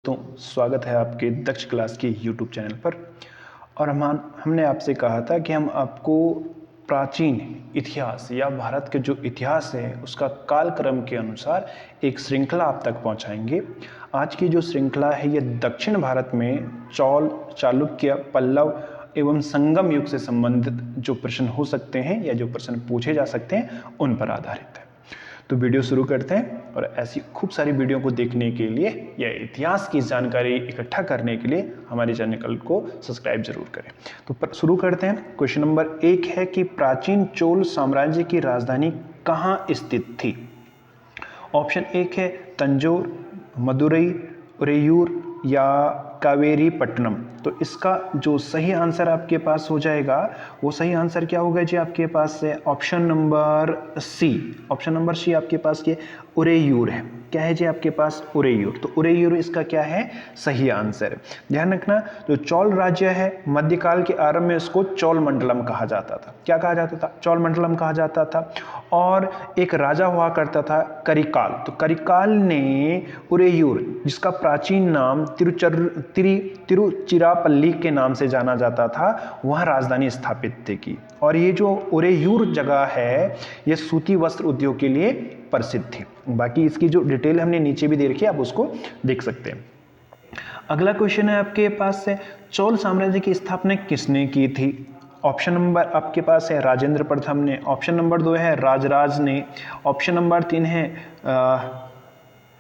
तो स्वागत है आपके दक्ष क्लास के यूट्यूब चैनल पर। और हमने आपसे कहा था कि हम आपको प्राचीन इतिहास या भारत के जो इतिहास है उसका कालक्रम के अनुसार एक श्रृंखला आप तक पहुंचाएंगे। आज की जो श्रृंखला है ये दक्षिण भारत में चौल, चालुक्य, पल्लव एवं संगम युग से संबंधित जो प्रश्न हो सकते हैं या जो प्रश्न पूछे जा सकते हैं उन पर आधारित है। तो वीडियो शुरू करते हैं और ऐसी खूब सारी वीडियो को देखने के लिए या इतिहास की जानकारी इकट्ठा करने के लिए हमारे चैनल को सब्सक्राइब जरूर करें। तो शुरू करते हैं। क्वेश्चन नंबर 1 है कि प्राचीन चोल साम्राज्य की राजधानी कहाँ स्थित थी। ऑप्शन 1 है तंजौर, मदुरई, उरेयूर या कावेरीपट्टनम। तो इसका जो सही आंसर आपके पास हो जाएगा वो सही आंसर क्या होगा जी आपके पास से option number C. Option number C आपके पास ये उरेयूर है। क्या है जी आपके पास उरेयूर। तो उरेयूर इसका क्या है सही आंसर। ध्यान रखना जो चोल राज्य है मध्यकाल के आरंभ में इसको चोल मंडलम कहा जाता था। क्या कहा जाता था? चोल मंडलम कहा जाता था। और एक राजा हुआ करता था करिकाल। तो करिकाल ने उरेयूर जिसका प्राचीन नाम तिरुचिरापल्ली के नाम से जाना जाता था वह राजधानी स्थापित की। और ये जो उरेयूर जगह है ये सूती वस्त्र उद्योग के लिए प्रसिद्ध थी। बाकी इसकी जो डिटेल हमने नीचे भी दे रखी है आप उसको देख सकते हैं। अगला क्वेश्चन है आपके पास से चोल साम्राज्य की स्थापना किसने की थी। ऑप्शन नंबर आपके पास है राजेंद्र प्रथम ने, ऑप्शन नंबर 2 है राजराज ने, ऑप्शन नंबर 3 है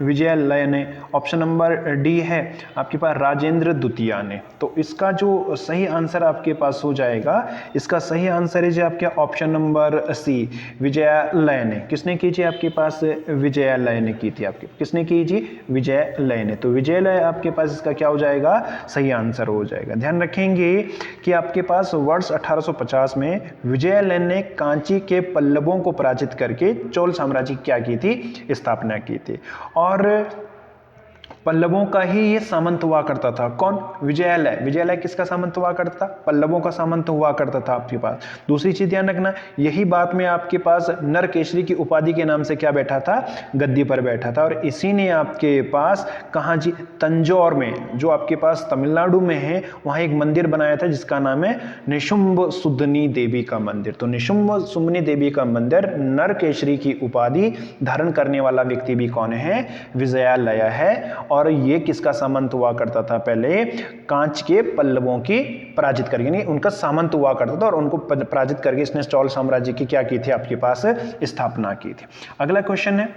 विजयालय ने, ऑप्शन नंबर डी है आपके पास राजेंद्र द्वितीय ने। तो इसका जो सही आंसर आपके पास हो जाएगा इसका सही आंसर है जी आपके ऑप्शन नंबर सी विजयालय ने। किसने की जी आपके पास विजयालय ने की थी। आपके किसने की जी विजयालय ने। तो विजयालय आपके पास इसका क्या हो जाएगा सही आंसर हो जाएगा। ध्यान रखेंगे कि आपके पास वर्ष 1850 में विजयालय ने कांची के पल्लवों को पराजित करके चोल साम्राज्य की क्या की थी स्थापना की थी। और पल्लवों का ही ये सामंत हुआ करता था। कौन? विजयालय। विजयालय किसका सामंत हुआ करता था? पल्लवों का सामंत हुआ करता था आपके पास। दूसरी चीज ध्यान रखना यही बात में आपके पास नरकेशरी की उपाधि के नाम से क्या बैठा था गद्दी पर बैठा था। और इसी ने आपके पास कहाँ जी तंजौर में जो आपके पास तमिलनाडु में है वहां एक मंदिर बनाया था जिसका नाम है निशुंभ सुदनी देवी का मंदिर। तो निशुंभ सुदनी देवी का मंदिर नरकेशरी की उपाधि धारण करने वाला व्यक्ति भी कौन है विजयालय है। और ये किसका सामंत हुआ करता था पहले कांच के पल्लवों की पराजित करके यानी उनका सामंत हुआ करता था और उनको पराजित करके इसने चोल साम्राज्य की क्या की थी आपके पास स्थापना की थी। अगला क्वेश्चन है।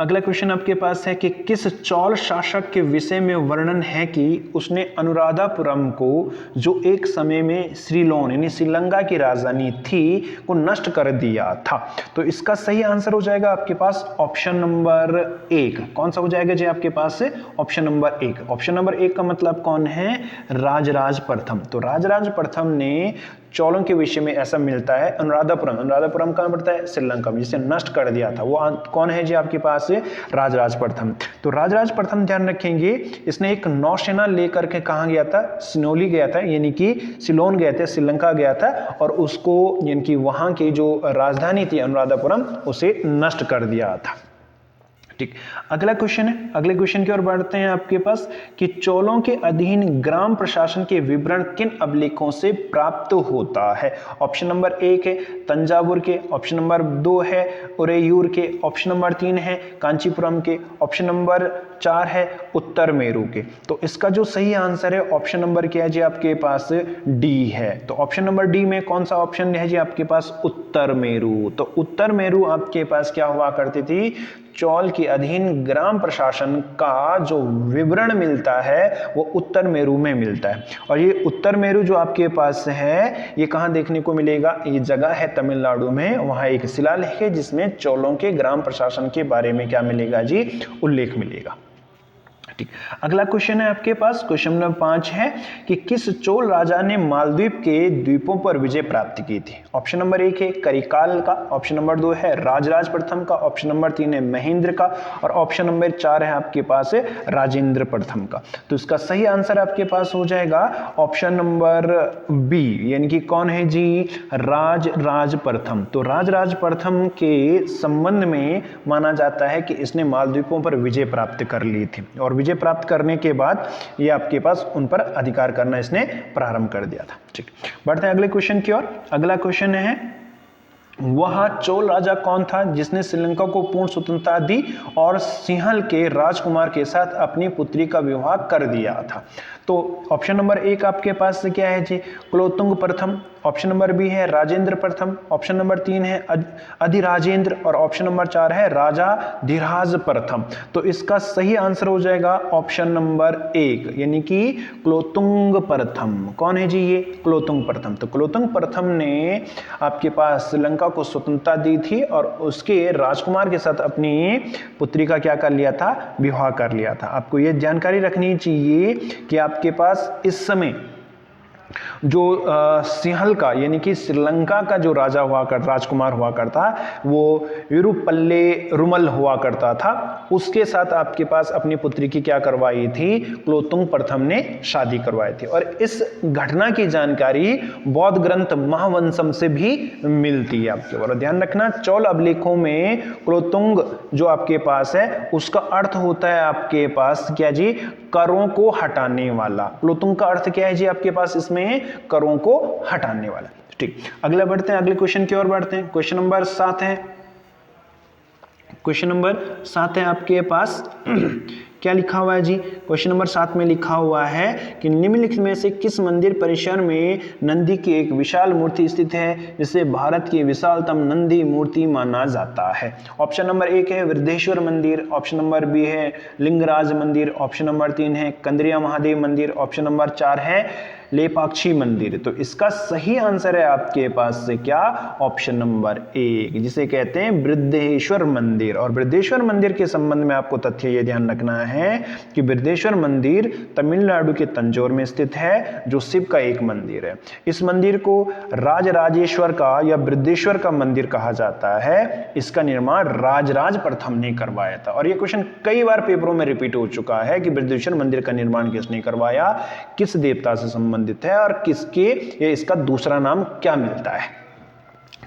अगला क्वेश्चन आपके पास है कि किस चोल शासक के विषय में वर्णन है कि उसने अनुराधापुरम को जो एक समय में सिलोन यानी श्रीलंका की राजधानी थी को नष्ट कर दिया था। तो इसका सही आंसर हो जाएगा आपके पास ऑप्शन नंबर 1। कौन सा हो जाएगा जी आपके पास से ऑप्शन नंबर 1। ऑप्शन नंबर 1 का मतलब कौन है राजराज प्रथम। तो राजराज प्रथम ने चोलों के विषय में ऐसा मिलता है अनुराधापुरम। अनुराधापुरम कहां पड़ता है श्रीलंका में जिसे नष्ट कर दिया था वो कौन है जी आपके पास राजराज प्रथम। तो राजराज प्रथम ध्यान रखेंगे इसने एक नौसेना लेकर के कहां गया था सिनोली गया था यानी कि सिलोन गया था श्रीलंका गया था और उसको यानी कि वहां की जो राजधानी थी अनुराधापुरम उसे नष्ट कर दिया था। ठीक। अगला क्वेश्चन है। अगले क्वेश्चन की ओर बढ़ते हैं आपके पास कि चोलों के अधीन ग्राम प्रशासन के विवरण किन अभिलेखों से प्राप्त होता है। ऑप्शन नंबर 1 है तंजावुर के, ऑप्शन नंबर 2 है उरेयूर के, ऑप्शन नंबर 3 है कांचीपुरम के, ऑप्शन नंबर 4 है उत्तर मेरू के। तो इसका जो सही आंसर है ऑप्शन नंबर क्या है जी आपके पास डी है। तो ऑप्शन नंबर डी में कौन सा ऑप्शन है जी आपके पास उत्तर मेरू। तो उत्तर मेरू आपके पास क्या हुआ करती थी चोल के अधीन ग्राम प्रशासन का जो विवरण मिलता है वो उत्तर मेरू में मिलता है। और ये उत्तर मेरू जो आपके पास है ये कहां देखने को मिलेगा ये जगह है तमिलनाडु में। वहां एक शिलालेख है जिसमें चोलों के ग्राम प्रशासन के बारे में क्या मिलेगा जी उल्लेख मिलेगा। ठीक। अगला क्वेश्चन है आपके पास क्वेश्चन नंबर 5 है कि किस चोल राजा ने मालदीव के द्वीपों पर विजय प्राप्त की थी। ऑप्शन नंबर 1 है करिकाल का, ऑप्शन नंबर 2 है राजराज प्रथम का, ऑप्शन नंबर 3 है महेंद्र का और ऑप्शन नंबर 4 है आपके पास है राजेंद्र प्रथम का। तो इसका सही आंसर आपके पास हो जाएगा ऑप्शन नंबर बी यानी कि कौन है जी राजराज प्रथम। तो राजराज प्रथम के संबंध में माना जाता है कि इसने मालदीपों पर विजय प्राप्त कर ली थी और विजय प्राप्त करने के बाद ये आपके पास उन पर अधिकार करना इसने प्रारंभ कर दिया था। ठीक, बढ़ते हैं अगले क्वेश्चन की ओर। अगला क्वेश्चन है, वह चोल राजा कौन था जिसने श्रीलंका को पूर्ण स्वतंत्रता दी और सिंहल के राजकुमार के साथ अपनी पुत्री का विवाह कर दिया था? तो ऑप्शन नंबर 1 आपके पास क्या है जी, कुलोत्तुंग प्रथम। ऑप्शन नंबर बी है राजेंद्र प्रथम। ऑप्शन नंबर 3 है अधिराजेंद्र और ऑप्शन नंबर 4 है राजा धीराज प्रथम। तो इसका सही आंसर हो जाएगा ऑप्शन नंबर 1 यानी कि कुलोत्तुंग प्रथम। कौन है जी ये? कुलोत्तुंग प्रथम। तो कुलोत्तुंग प्रथम ने आपके पास श्रीलंका को स्वतंत्रता दी थी और उसके राजकुमार के साथ अपनी पुत्री का क्या कर लिया था? विवाह कर लिया था। आपको ये जानकारी रखनी चाहिए कि आपके पास इस समय जो सिंहल का यानी कि श्रीलंका का जो राजा हुआ करता, राजकुमार हुआ करता, वो विरुपल्ले रुमल हुआ करता था। उसके साथ आपके पास अपनी पुत्री की क्या करवाई थी? कुलोत्तुंग प्रथम ने शादी करवाई थी। और इस घटना की जानकारी बौद्ध ग्रंथ महावंशम से भी मिलती है आपके। और ध्यान रखना, चौल अभिलेखों में कुलोत्तुंग जो आपके पास है उसका अर्थ होता है आपके पास क्या जी? करों को हटाने वाला। कुलोत्तुंग का अर्थ क्या है जी आपके पास? इसमें करों को हटाने वाला। ठीक, अगला बढ़ते हैं, अगले क्वेश्चन की ओर बढ़ते हैं। क्वेश्चन नंबर 7 है, क्वेश्चन नंबर 7 है आपके पास क्या लिखा हुआ है जी? क्वेश्चन नंबर 7 में लिखा हुआ है कि निम्नलिखित में से किस मंदिर परिसर में नंदी की एक विशाल मूर्ति स्थित है जिसे भारत की विशालतम नंदी मूर्ति माना जाता है? ऑप्शन नंबर 1 है वृद्धेश्वर मंदिर। ऑप्शन नंबर बी है लिंगराज मंदिर। ऑप्शन नंबर 3 है कंदरिया महादेव मंदिर। ऑप्शन नंबर 4 है लेपाक्षी मंदिर। तो इसका सही आंसर है आपके पास से क्या? ऑप्शन नंबर 1 जिसे कहते हैं वृद्धेश्वर मंदिर। और वृद्धेश्वर मंदिर के संबंध में आपको तथ्य ये ध्यान रखना है कि वृद्धेश्वर मंदिर तमिलनाडु के तंजौर में स्थित है जो शिव का एक मंदिर है। इस मंदिर को राजराजेश्वर का या वृद्धेश्वर का मंदिर कहा जाता है। इसका निर्माण राजराज प्रथम ने करवाया था। और यह क्वेश्चन कई बार पेपरों में रिपीट हो चुका है कि वृद्धेश्वर मंदिर का निर्माण किसने करवाया, किस देवता से संबंधित है और किसके ये इसका दूसरा नाम क्या मिलता है।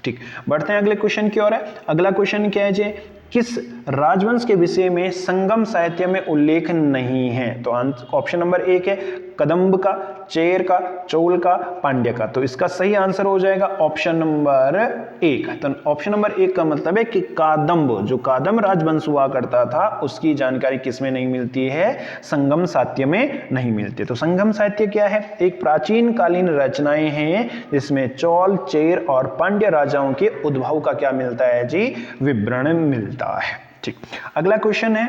ठीक, बढ़ते हैं अगले क्वेश्चन की ओर। है अगला क्वेश्चन क्या है जी? किस राजवंश के विषय में संगम साहित्य में उल्लेख नहीं है? तो ऑप्शन नंबर 1 है कदंब का, चेर का, चोल का, पांड्य का। तो इसका सही आंसर हो जाएगा ऑप्शन नंबर 1। तो ऑप्शन नंबर 1 का मतलब है कि कादंब, जो कादंब राजवंश हुआ करता था उसकी जानकारी किसमें नहीं मिलती है? संगम साहित्य में नहीं मिलती। तो संगम साहित्य क्या है? एक प्राचीन कालीन रचनाएं हैं जिसमें चौल, चेर और पांड्य राजाओं के उद्भव का क्या मिलता है जी? विवरण मिलता है। ठीक, अगला क्वेश्चन है,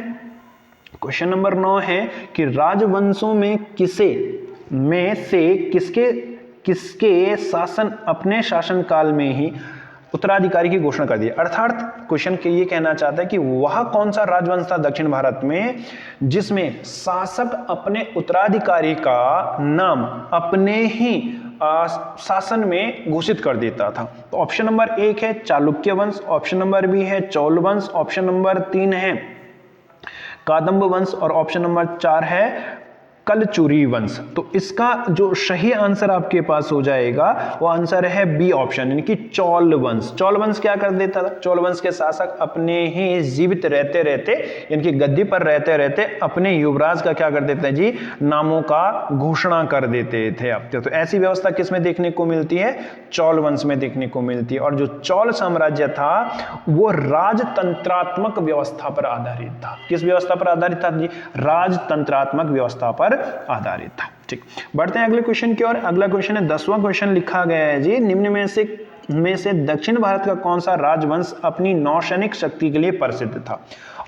क्वेश्चन नंबर 9 है कि राजवंशों में किसके शासन अपने शासन काल में ही उत्तराधिकारी की घोषणा कर दी? अर्थात क्वेश्चन के ये कहना चाहता है कि वह कौन सा राजवंश था दक्षिण भारत में जिसमें शासक अपने उत्तराधिकारी का नाम अपने ही शासन में घोषित कर देता था? तो ऑप्शन नंबर 1 है चालुक्य वंश। ऑप्शन नंबर बी है चौल वंश। ऑप्शन नंबर 3 है कादंब वंश और ऑप्शन नंबर 4 है कलचुरी वंश। तो इसका जो सही आंसर आपके पास हो जाएगा वो आंसर है बी ऑप्शन, यानी कि चौल वंश। चौल वंश क्या कर देता था? चौल वंश के शासक अपने ही जीवित रहते रहते यानी कि गद्दी पर रहते रहते अपने युवराज का क्या कर देते हैं जी? नामों का घोषणा कर देते थे आप। तो ऐसी व्यवस्था किस में देखने को मिलती है? चौल वंश में देखने को मिलती है। और जो चौल साम्राज्य था वो राजतंत्रात्मक व्यवस्था पर आधारित था। किस व्यवस्था पर आधारित था जी? राजतंत्रात्मक व्यवस्था पर आधारित था। ठीक, बढ़ते हैं अगले क्वेश्चन की ओर। अगला क्वेश्चन है 10वां क्वेश्चन लिखा गया है जी, निम्न में से दक्षिण भारत का कौन सा राजवंश अपनी नौसैनिक शक्ति के लिए प्रसिद्ध था?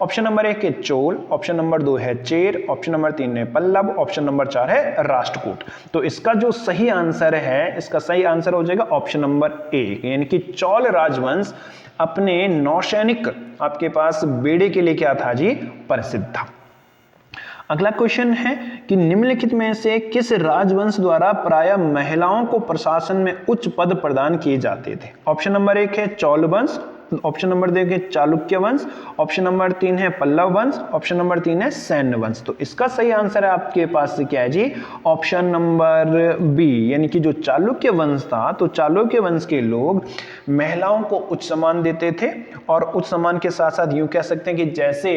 ऑप्शन नंबर 1 है चोल, ऑप्शन नंबर 2 है चेर, ऑप्शन नंबर 3 है पल्लव, ऑप्शन नंबर 4 है राष्ट्रकूट। तो इसका जो सही आंसर है, इसका सही आंसर हो जाएगा ऑप्शन नंबर 1 यानी कि चौल राजवंश अपने नौसैनिक आपके पास बेड़े के लिए क्या था जी? प्रसिद्ध था। अगला क्वेश्चन है कि निम्नलिखित में से किस राजवंश द्वारा प्रायः महिलाओं को प्रशासन में उच्च पद प्रदान किए जाते थे? ऑप्शन नंबर 1 है चौल वंश, ऑप्शन नंबर देखिए चालुक्य वंश, ऑप्शन नंबर 3 है पल्लव वंश, ऑप्शन नंबर 3 है सैन्य वंश। तो इसका सही आंसर है आपके पास क्या है जी, ऑप्शन नंबर बी, यानी कि जो चालुक्य वंश था, तो चालुक्य वंश के लोग महिलाओं को उच्च सम्मान देते थे, और उच्च सम्मान के साथ साथ यूं कह सकते हैं कि जैसे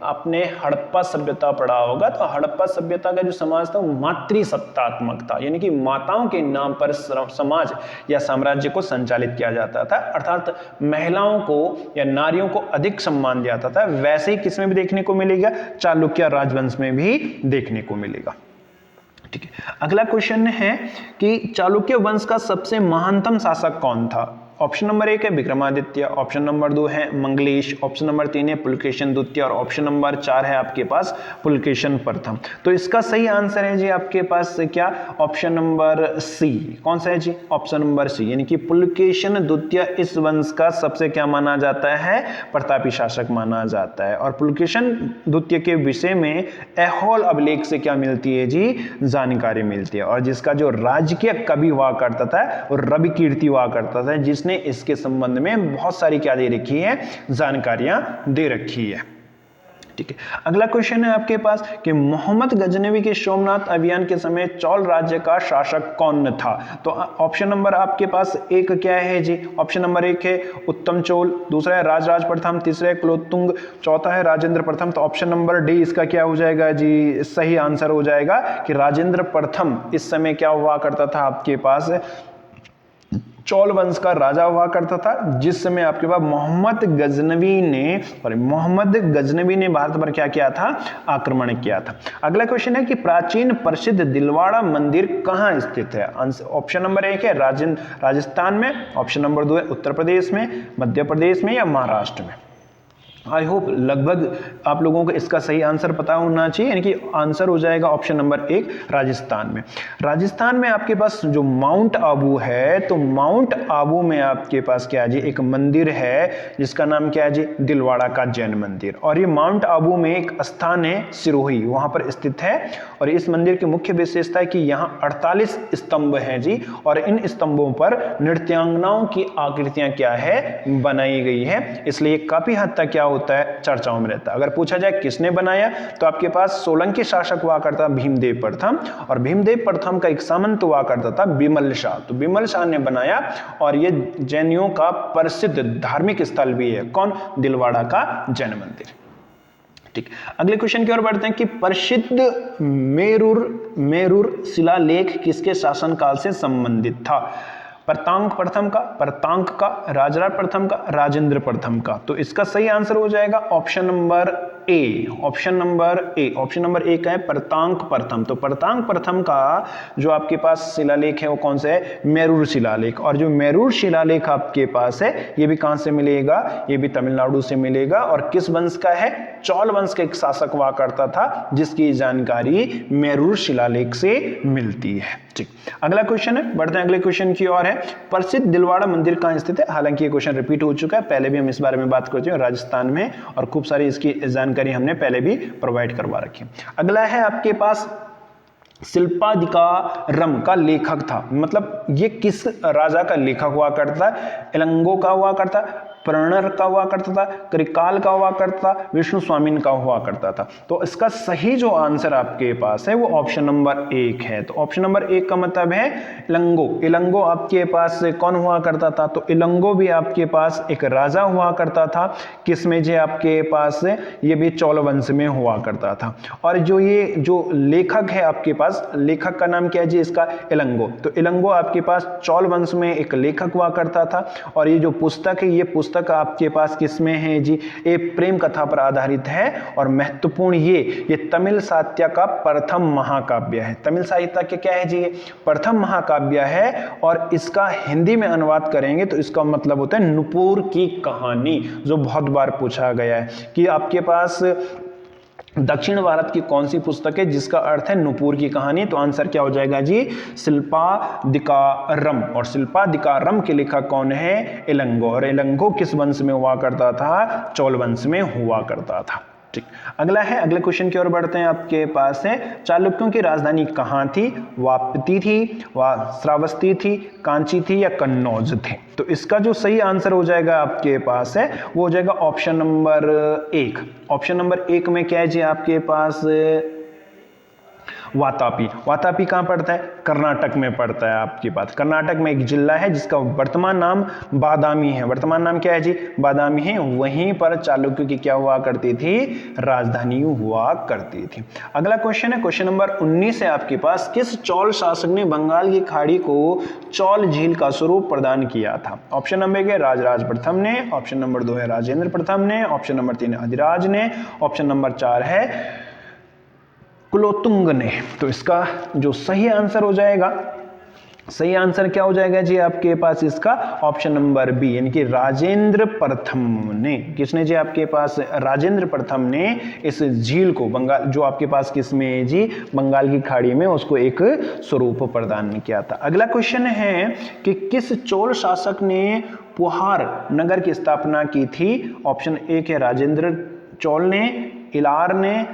आपने हड़प्पा सभ्यता पढ़ा होगा, तो हड़प्पा सभ्यता का जो समाज था वो मातृसत्तात्मक था, यानी कि माताओं के नाम पर समाज या साम्राज्य को संचालित किया जाता था, अर्थात महिलाओं को या नारियों को अधिक सम्मान दिया जाता था। वैसे ही किसमें भी देखने को मिलेगा, चालुक्य राजवंश में भी देखने को मिलेगा। ठीक है, अगला क्वेश्चन है कि चालुक्य वंश का सबसे महानतम शासक कौन था। ऑप्शन नंबर 1 है विक्रमादित्य, ऑप्शन नंबर 2 है मंगलेश, ऑप्शन नंबर 3 है पुलकेशन द्वितीय, और ऑप्शन नंबर 4 है आपके पास पुलकेशन प्रथम। तो इसका सही आंसर है जी आपके पास क्या, ऑप्शन नंबर सी। कौन सा है जी, ऑप्शन नंबर सी, यानी कि पुलकेशन द्वितीय इस वंश का सबसे क्या माना जाता है, प्रतापी शासक माना जाता है। और पुलकेशन द्वितीय के विषय में ऐहोल अभिलेख से क्या मिलती है जी, जानकारी मिलती है। और जिसका जो राजकीय कवि हुआ करता था और रवि कीर्ति हुआ करता था, जिसने इसके संबंध में बहुत सारी क्या दे रखी है, जानकारियां दे रखी है। ठीक है, अगला क्वेश्चन है आपके पास कि मोहम्मद गजनवी के सोमनाथ अभियान के समय चौल राज्य का शासक कौन था। तो ऑप्शन नंबर आपके पास एक क्या है जी, ऑप्शन नंबर 1 है उत्तम चोल, दूसरा है राजराज प्रथम, तीसरा है कुलोत्तुंग, चौथा है राजेंद्र प्रथम। तो ऑप्शन नंबर डी इसका क्या हो जाएगा जी, सही आंसर हो जाएगा कि राजेंद्र प्रथम इस समय क्या हुआ करता था, आपके पास चौल वंश का राजा हुआ करता था, जिस समय आपके पास मोहम्मद गजनवी ने भारत पर क्या किया था, आक्रमण किया था। अगला क्वेश्चन है कि प्राचीन प्रसिद्ध दिलवाड़ा मंदिर कहां स्थित है। ऑप्शन नंबर 1 है राजस्थान में, ऑप्शन नंबर 2 है उत्तर प्रदेश में, मध्य प्रदेश में या महाराष्ट्र में। आई होप लगभग आप लोगों को इसका सही आंसर पता होना चाहिए, यानी कि आंसर हो जाएगा ऑप्शन नंबर 1 राजस्थान में। राजस्थान में आपके पास जो माउंट आबू है, तो माउंट आबू में आपके पास क्या है जी, एक मंदिर है जिसका नाम क्या है जी, दिलवाड़ा का जैन मंदिर। और ये माउंट आबू में एक स्थान है सिरोही, वहां पर स्थित है। और इस मंदिर की मुख्य विशेषता है कि यहाँ 48 स्तंभ हैं जी, और इन स्तंभों पर नृत्यांगनाओं की आकृतियां क्या है, बनाई गई है, इसलिए काफी हद तक क्या होता है, चर्चाओं में रहता है। अगर पूछा जाए किसने बनाया, तो आपके पास सोलंकी शासक हुआ करता भीमदेव प्रथम, और भीमदेव प्रथम का एक सामंत हुआ करता था बिमल शाह, तो बिमल शाह ने बनाया। और ये जैनियों का प्रसिद्ध धार्मिक स्थल भी है, कौन, दिलवाड़ा का जैन मंदिर। ठीक, अगले क्वेश्चन की ओर बढ़ते हैं कि प्रसिद्ध मेरूर शिलालेख किसके शासनकाल से संबंधित था। प्रतांक प्रथम का, प्रतांक का, राजराज प्रथम का, राजेंद्र प्रथम का। तो इसका सही आंसर हो जाएगा option number A, option number A, option number A का है प्रतांक प्रथम। तो प्रतांक प्रथम का जो आपके पास शिलालेख है वो कौन सा है, मेरूर शिलालेख। और जो मेरूर शिलालेख आपके पास है ये भी कहां से मिलेगा, ये भी तमिलनाडु से मिलेगा। और किस वंश का है, चौल वंश का एक शासक हुआ करता था, जिसकी जानकारी मेरूर शिलालेख से मिलती है। ठीक, अगला क्वेश्चन है, बढ़ते हैं अगले क्वेश्चन की ओर है, प्रसिद्ध दिलवाड़ा मंदिर कहां स्थित है। हालांकि ये क्वेश्चन रिपीट हो चुका है, पहले भी हम इस बारे में बात कर चुके हैं, राजस्थान में, और खूब सारी इसकी जानकारी हमने पहले भी प्रोवाइड करवा रखी है। अगला है आपके पास शिल्पाधिकारम का लेखक था, मतलब ये किस राजा का लेखक हुआ करता है, इलंगो का हुआ करता, प्रणर का हुआ करता था, करिकाल का हुआ करता, विष्णु स्वामिन का हुआ करता था। तो इसका सही जो आंसर आपके पास है वो ऑप्शन नंबर 1 है। तो ऑप्शन नंबर 1 का मतलब है इलंगो। इलंगो आपके पास कौन हुआ करता था, तो इलंगो भी आपके पास एक राजा हुआ करता था, किसमें जे आपके पास ये भी चौल वंश में हुआ करता था। और ये जो लेखक है आपके पास, लेखक का नाम क्या है जी इसका, इलंगो। तो इलंगो आपके पास चौल वंश में एक लेखक हुआ करता था। और ये जो पुस्तक है, ये पुस्तक आपके पास किसमें है जी, ये प्रेम कथा पर आधारित है। और महत्वपूर्ण ये तमिल साहित्य का प्रथम महाकाव्य है। तमिल साहित्य के क्या है जी, ये प्रथम महाकाव्य है। और इसका हिंदी में अनुवाद करेंगे तो इसका मतलब होता है नुपुर की कहानी, जो बहुत बार पूछा गया है कि आपके पास दक्षिण भारत की कौन सी पुस्तक है जिसका अर्थ है नुपुर की कहानी। तो आंसर क्या हो जाएगा जी, शिल्पाधिकारम। और शिल्पाधिकारम के लेखक कौन है, इलंगो। और इलंगो किस वंश में हुआ करता था, चौल वंश में हुआ करता था। ठीक, अगला है, अगले क्वेश्चन की ओर बढ़ते हैं। आपके पास है चालुक्यों की राजधानी कहाँ थी? वापी थी, श्रावस्ती थी, कांची थी या कन्नौज थे? तो इसका जो सही आंसर हो जाएगा आपके पास है वो हो जाएगा ऑप्शन नंबर 1। ऑप्शन नंबर 1 में क्या है जी आपके पास? वातापी। वातापी कहाँ पड़ता है? कर्नाटक में पड़ता है आपके पास। कर्नाटक में एक जिला है जिसका वर्तमान नाम बादामी है। वर्तमान नाम क्या है जी? बादामी है। वहीं पर चालुक्यों की क्या हुआ करती थी? राजधानी हुआ करती थी। अगला क्वेश्चन है, क्वेश्चन नंबर 19 है आपके पास। किस चोल शासक ने बंगाल की खाड़ी को चोल झील का स्वरूप प्रदान किया था? ऑप्शन नंबर 1 है राजराज प्रथम ने, ऑप्शन नंबर 2 है राजेंद्र प्रथम ने, ऑप्शन नंबर 3 अधिराज ने, ऑप्शन नंबर 4 है कुलोत्तुंग ने। तो इसका जो सही आंसर हो जाएगा, सही आंसर क्या हो जाएगा जी आपके पास? इसका ऑप्शन नंबर बी, यानी कि राजेंद्र प्रथम ने। किसने जी आपके पास? राजेंद्र प्रथम ने इस झील को बंगाल, जो आपके पास किसमें जी? बंगाल की खाड़ी में, उसको एक स्वरूप प्रदान किया था। अगला क्वेश्चन है कि किस चोल शासक ने पुहार नगर की स्थापना की थी? ऑप्शन 1 है राजेंद्र चोल ने, इलार ने,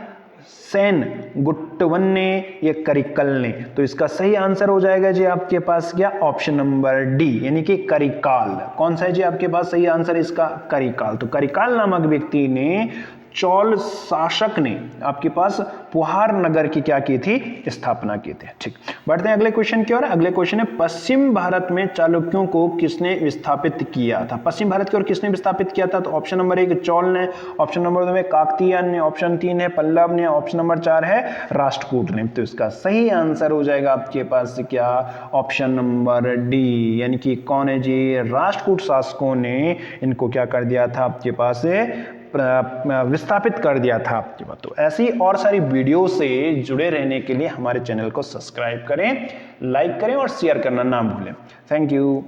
सेन गुट्टवन ने या करिकल ने। तो इसका सही आंसर हो जाएगा जी आपके पास क्या? ऑप्शन नंबर डी, यानी कि करिकाल। कौन सा है जी आपके पास सही आंसर इसका? करिकाल। तो करिकाल नामक व्यक्ति ने, चोल शासक ने आपके पास पुहार नगर की क्या की थी? स्थापना की थी। ठीक, बढ़ते हैं अगले क्वेश्चन की ओर। अगले क्वेश्चन है पश्चिम भारत में चालुक्यों को किसने विस्थापित किया था? पश्चिम भारत की ओर किसने विस्थापित किया था? तो ऑप्शन नंबर 1 चोल ने, ऑप्शन नंबर 2 में काकतीय ने, ऑप्शन 3 है पल्लव ने, ऑप्शन नंबर 4 है राष्ट्रकूट ने। तो इसका सही आंसर हो जाएगा आपके पास क्या? ऑप्शन नंबर डी, यानी कि कौन है जी? राष्ट्रकूट शासकों ने इनको क्या कर दिया था आपके पास? विस्थापित कर दिया था आपके पास। तो ऐसी और सारी वीडियो से जुड़े रहने के लिए हमारे चैनल को सब्सक्राइब करें, लाइक करें और शेयर करना ना भूलें। Thank you.